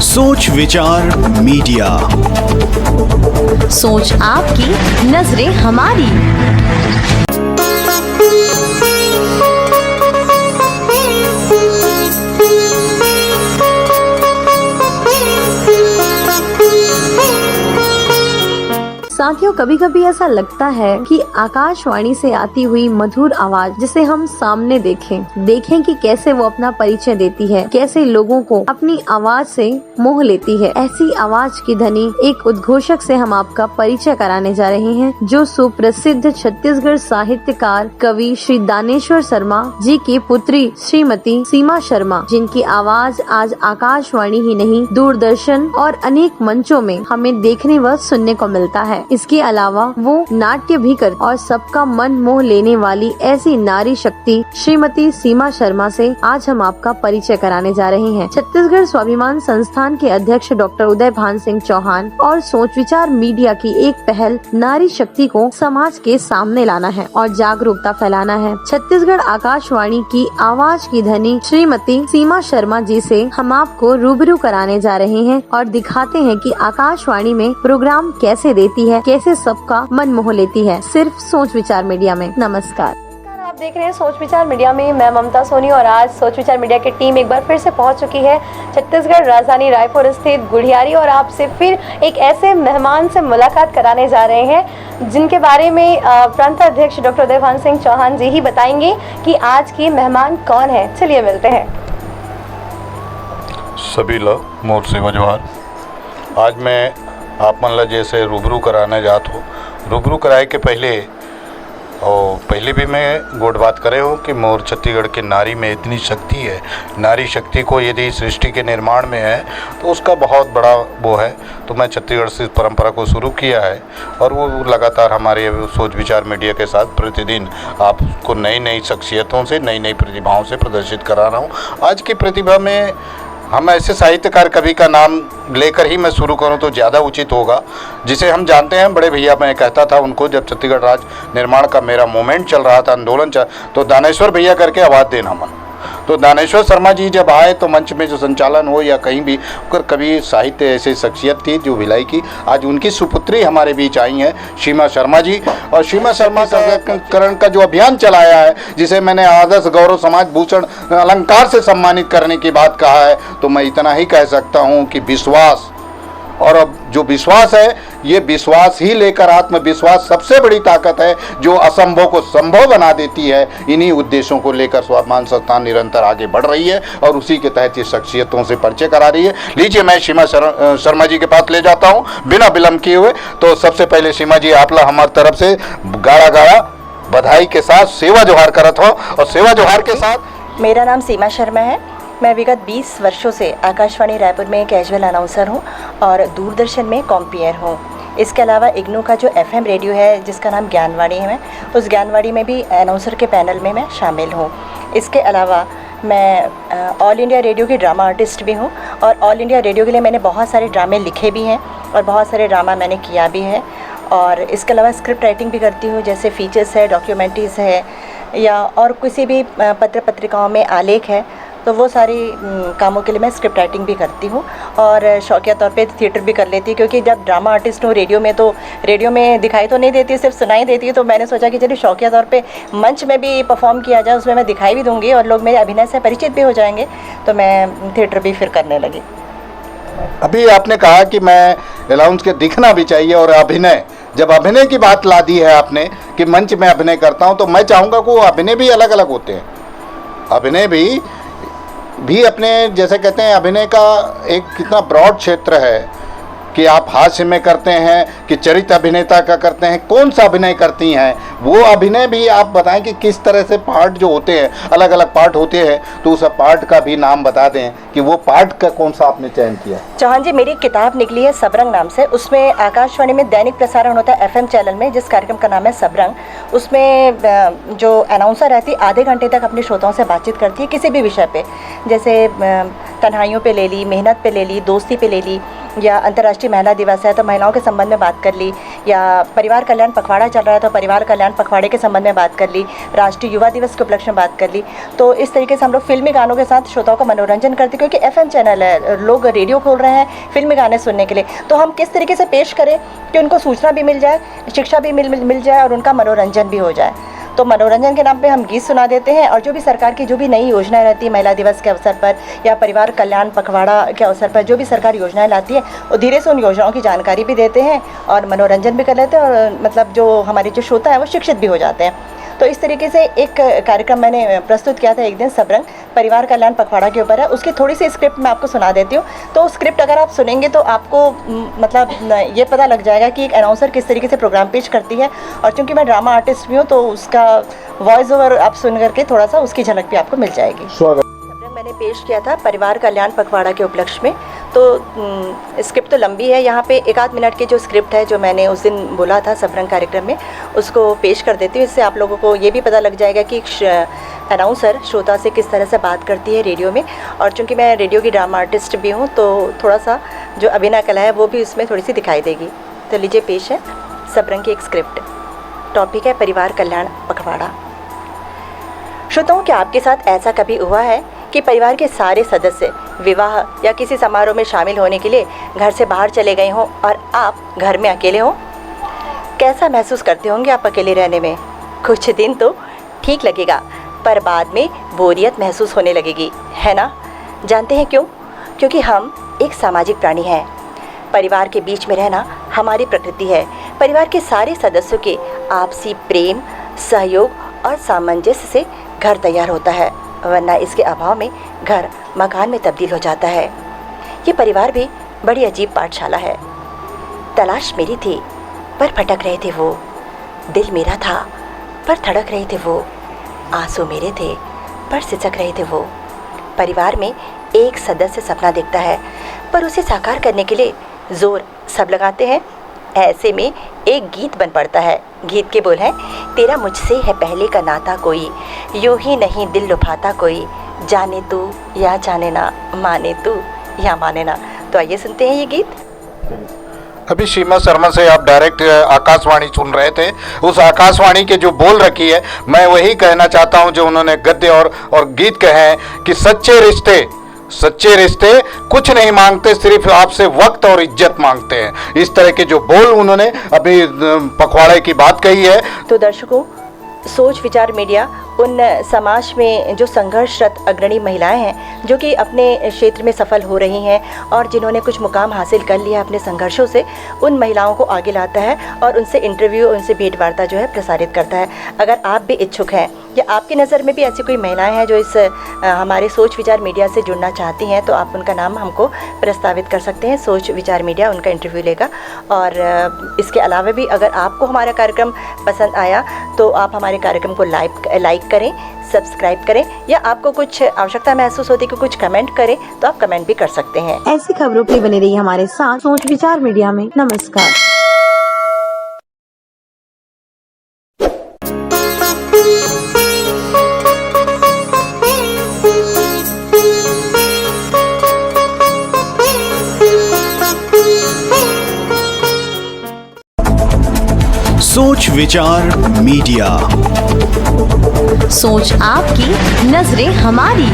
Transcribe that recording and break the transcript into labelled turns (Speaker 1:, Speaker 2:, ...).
Speaker 1: सोच विचार मीडिया।
Speaker 2: सोच आपकी, नजरें हमारी। साथियों, कभी कभी ऐसा लगता है कि आकाशवाणी से आती हुई मधुर आवाज जिसे हम सामने देखें कि कैसे वो अपना परिचय देती है, कैसे लोगों को अपनी आवाज से मोह लेती है। ऐसी आवाज की धनी एक उद्घोषक से हम आपका परिचय कराने जा रहे हैं, जो सुप्रसिद्ध छत्तीसगढ़ साहित्यकार कवि श्री दानेश्वर शर्मा जी की पुत्री श्रीमती सीमा शर्मा, जिनकी आवाज आज आकाशवाणी ही नहीं, दूरदर्शन और अनेक मंचों में हमें देखने व सुनने को मिलता है। इसके अलावा वो नाट्य भी कर और सबका मन मोह लेने वाली ऐसी नारी शक्ति श्रीमती सीमा शर्मा से आज हम आपका परिचय कराने जा रहे हैं। छत्तीसगढ़ स्वाभिमान संस्थान के अध्यक्ष डॉक्टर उदय भान सिंह चौहान और सोच विचार मीडिया की एक पहल नारी शक्ति को समाज के सामने लाना है और जागरूकता फैलाना है। छत्तीसगढ़ आकाशवाणी की आवाज की धनी श्रीमती सीमा शर्मा जी से हम आपको रूबरू कराने जा रहे हैं और दिखाते हैं कि आकाशवाणी में प्रोग्राम कैसे देती है, कैसे सबका मन मोह लेती है, सिर्फ सोच विचार मीडिया में। नमस्कार,
Speaker 3: आप देख रहे हैं सोच विचार मीडिया में। मैं ममता सोनी और आज सोच विचार मीडिया की टीम एक बार फिर से पहुंच चुकी है छत्तीसगढ़ राजधानी रायपुर स्थित गुढ़ियारी और आपसे फिर एक ऐसे मेहमान से मुलाकात कराने जा रहे हैं जिनके बारे में प्रांत अध्यक्ष डॉक्टर उदय भान सिंह चौहान जी ही बताएंगे कि आज की मेहमान कौन है। चलिए मिलते हैं।
Speaker 4: सभी लोग मोर सेवा जोहार। आज मैं आप मन ला जैसे रूबरू कराने जात हो, रूबरू कराए के पहले भी मैं गोट बात करे हो कि मोर छत्तीसगढ़ के नारी में इतनी शक्ति है। नारी शक्ति को यदि सृष्टि के निर्माण में है तो उसका बहुत बड़ा वो है। तो मैं छत्तीसगढ़ से परंपरा को शुरू किया है और वो लगातार हमारे सोच विचार मीडिया के साथ प्रतिदिन आपको नई नई शख्सियतों से, नई नई प्रतिभाओं से प्रदर्शित करा रहा हूँ। आज की प्रतिभा में हम ऐसे साहित्यकार कवि का नाम लेकर ही मैं शुरू करूं तो ज़्यादा उचित होगा, जिसे हम जानते हैं। बड़े भैया, मैं कहता था उनको जब छत्तीसगढ़ राज्य निर्माण का मेरा मूवमेंट चल रहा था, आंदोलन तो दानेश्वर भैया करके आवाज़ देना मन। तो दानेश्वर शर्मा जी जब आए तो मंच में जो संचालन हो या कहीं भी कभी साहित्य ऐसी शख्सियत थी जो भिलाई की, आज उनकी सुपुत्री हमारे बीच आई हैं सीमा शर्मा जी। और सीमा शर्मा करण का जो अभियान चलाया है, जिसे मैंने आदर्श गौरव समाज भूषण अलंकार से सम्मानित करने की बात कहा है, तो मैं इतना ही कह सकता हूँ कि विश्वास, और अब जो विश्वास है ये विश्वास ही लेकर, आत्मविश्वास सबसे बड़ी ताकत है जो असंभव को संभव बना देती है। इन्हीं उद्देश्यों को लेकर स्वाभिमान संस्थान निरंतर आगे बढ़ रही है और उसी के तहत ये शख्सियतों से परिचय करा रही है। लीजिए, मैं सीमा शर्मा जी के पास ले जाता हूँ बिना विलम्ब किए हुए। तो सबसे पहले सीमा जी, आप ला हमारी तरफ से गाड़ा गाड़ा बधाई के साथ सेवा जोहार करत हो। और सेवा जोहार के साथ,
Speaker 5: मेरा नाम सीमा शर्मा है। मैं विगत 20 वर्षों से आकाशवाणी रायपुर में कैजुअल अनाउंसर हूँ और दूरदर्शन में कॉम्पियर हूँ। इसके अलावा इग्नू का जो FM रेडियो है जिसका नाम ज्ञानवाणी है, मैं उस ज्ञानवाणी में भी अनाउंसर के पैनल में मैं शामिल हूँ। इसके अलावा मैं ऑल इंडिया रेडियो की ड्रामा आर्टिस्ट भी हूँ और ऑल इंडिया रेडियो के लिए मैंने बहुत सारे ड्रामे लिखे भी हैं और बहुत सारे ड्रामा मैंने किया भी है। और इसके अलावा स्क्रिप्ट राइटिंग भी करती हूँ, जैसे फीचर्स है, डॉक्यूमेंट्रीज़ है या और किसी भी पत्र पत्रिकाओं में आलेख है, तो वो सारी कामों के लिए मैं स्क्रिप्ट राइटिंग भी करती हूँ और शौकिया तौर पे थिएटर भी कर लेती हूँ, क्योंकि जब ड्रामा आर्टिस्ट हूँ रेडियो में, तो रेडियो में दिखाई तो नहीं देती, सिर्फ सुनाई देती है। तो मैंने सोचा कि चलिए शौकिया तौर पे मंच में भी परफॉर्म किया जाए, उसमें मैं दिखाई भी दूँगी और लोग मेरे अभिनय से परिचित भी हो जाएंगे। तो मैं थिएटर भी फिर करने लगी।
Speaker 4: अभी आपने कहा कि मैं अलाउंस के दिखना भी चाहिए और अभिनय, जब अभिनय की बात ला दी है आपने कि मंच में अभिनय करता हूँ, तो मैं चाहूँगा कि वो अभिनय भी अलग अलग होते हैं। अभिनय भी अपने, जैसे कहते हैं, अभिनय का एक कितना ब्रॉड क्षेत्र है कि आप हास्य में करते हैं कि चरित्र अभिनेता का करते हैं, कौन सा अभिनय करती हैं, वो अभिनय भी आप बताएं कि किस तरह से पार्ट जो होते हैं, अलग अलग पार्ट होते हैं, तो उस पार्ट का भी नाम बता दें कि वो पार्ट का कौन सा आपने चयन किया।
Speaker 5: चौहान जी, मेरी किताब निकली है सबरंग नाम से। उसमें आकाशवाणी में दैनिक प्रसारण होता है FM चैनल में, जिस कार्यक्रम का नाम है सबरंग। उसमें जो अनाउंसर रहती है आधे घंटे तक अपने श्रोताओं से बातचीत करती है किसी भी विषय पे, जैसे तन्हाइयों पे ले ली, मेहनत पे ले ली, दोस्ती पे ले ली, या अंतर्राष्ट्रीय महिला दिवस है तो महिलाओं के संबंध में बात कर ली, या परिवार कल्याण पखवाड़ा चल रहा है तो परिवार कल्याण पखवाड़े के संबंध में बात कर ली, राष्ट्रीय युवा दिवस के उपलक्ष्य में बात कर ली। तो इस तरीके से हम लोग फिल्मी गानों के साथ श्रोताओं का मनोरंजन करते हैं, क्योंकि FM चैनल है, लोग रेडियो खोल रहे हैं फिल्मी गाने सुनने के लिए। तो हम किस तरीके से पेश करें कि उनको सूचना भी मिल जाए, शिक्षा भी मिल जाए और उनका मनोरंजन भी हो जाए। तो मनोरंजन के नाम पे हम गीत सुना देते हैं, और जो भी सरकार की जो भी नई योजनाएं रहती है महिला दिवस के अवसर पर या परिवार कल्याण पखवाड़ा के अवसर पर, जो भी सरकार योजनाएं लाती है वो धीरे से उन योजनाओं की जानकारी भी देते हैं और मनोरंजन भी कर लेते हैं, और मतलब जो हमारे जो श्रोता है वो शिक्षित भी हो जाते हैं। तो इस तरीके से एक कार्यक्रम मैंने प्रस्तुत किया था एक दिन सबरंग परिवार कल्याण पखवाड़ा के ऊपर है। उसकी थोड़ी सी स्क्रिप्ट मैं आपको सुना देती हूँ। तो स्क्रिप्ट अगर आप सुनेंगे तो आपको मतलब ये पता लग जाएगा कि एक अनाउंसर किस तरीके से प्रोग्राम पेश करती है, और चूँकि मैं ड्रामा आर्टिस्ट भी हूँ तो उसका वॉइस ओवर आप सुन करके थोड़ा सा उसकी झलक भी आपको मिल जाएगी। सबरंग मैंने पेश किया था परिवार कल्याण पखवाड़ा के उपलक्ष्य में। तो स्क्रिप्ट तो लंबी है, यहाँ पे 1-8 मिनट की जो स्क्रिप्ट है जो मैंने उस दिन बोला था सबरंग कार्यक्रम में, उसको पेश कर देती हूँ। इससे आप लोगों को ये भी पता लग जाएगा कि अनाउंसर श्रोता से किस तरह से बात करती है रेडियो में। और चूँकि मैं रेडियो की ड्रामा आर्टिस्ट भी हूँ तो थोड़ा सा जो अभिनय कला है वो भी उसमें थोड़ी सी दिखाई देगी। तो लीजिए पेश है सबरंग की एक स्क्रिप्ट। टॉपिक है परिवार कल्याण पखवाड़ा। श्रोताओं, क्या आपके साथ ऐसा कभी हुआ है कि परिवार के सारे सदस्य विवाह या किसी समारोह में शामिल होने के लिए घर से बाहर चले गए हों और आप घर में अकेले हों? कैसा महसूस करते होंगे आप अकेले रहने में? कुछ दिन तो ठीक लगेगा, पर बाद में बोरियत महसूस होने लगेगी, है ना? जानते हैं क्यों? क्योंकि हम एक सामाजिक प्राणी हैं। परिवार के बीच में रहना हमारी प्रकृति है। परिवार के सारे सदस्यों के आपसी प्रेम, सहयोग और सामंजस्य से घर तैयार होता है, वरना इसके अभाव में घर मकान में तब्दील हो जाता है। ये परिवार भी बड़ी अजीब पाठशाला है। तलाश मेरी थी पर भटक रहे थे वो, दिल मेरा था पर धड़क रहे थे वो, आंसू मेरे थे पर सिसक रहे थे वो। परिवार में एक सदस्य सपना देखता है पर उसे साकार करने के लिए जोर सब लगाते हैं। ऐसे में एक गीत बन पड़ता है। गीत के बोल हैं, तेरा मुझसे है पहले का नाता कोई, यूं ही नहीं दिल लुभाता कोई, जाने तू या जाने ना, माने तू या माने ना। तो आइए सुनते हैं ये गीत।
Speaker 4: अभी सीमा शर्मा से आप डायरेक्ट आकाशवाणी सुन रहे थे। उस आकाशवाणी के जो बोल रखी है, मैं वही कहना चाहता हूं जो उन्होंने गद्य और गीत कहे हैं कि सच्चे रिश्ते कुछ नहीं मांगते, सिर्फ आपसे वक्त और इज्जत मांगते हैं। इस तरह के जो बोल उन्होंने अभी पखवाड़े की बात कही है।
Speaker 5: तो दर्शकों, सोच विचार मीडिया उन समाज में जो संघर्षरत अग्रणी महिलाएं हैं, जो कि अपने क्षेत्र में सफल हो रही हैं और जिन्होंने कुछ मुकाम हासिल कर लिया अपने संघर्षों से, उन महिलाओं को आगे लाता है और उनसे इंटरव्यू, उनसे भेंट वार्ता जो है प्रसारित करता है। अगर आप भी इच्छुक हैं या आपकी नज़र में भी ऐसी कोई महिलाएं हैं जो इस हमारे सोच विचार मीडिया से जुड़ना चाहती हैं, तो आप उनका नाम हमको प्रस्तावित कर सकते हैं। सोच विचार मीडिया उनका इंटरव्यू लेगा। और इसके अलावा भी अगर आपको हमारा कार्यक्रम पसंद आया तो आप हमारे कार्यक्रम को लाइक करें, सब्सक्राइब करें, या आपको कुछ आवश्यकता महसूस होती है कि कुछ कमेंट करें तो आप कमेंट भी कर सकते हैं।
Speaker 2: ऐसी खबरों के लिए बने रहिए हमारे साथ सोच विचार मीडिया में। नमस्कार।
Speaker 1: सोच विचार मीडिया,
Speaker 2: सोच आपकी, नजरें हमारी।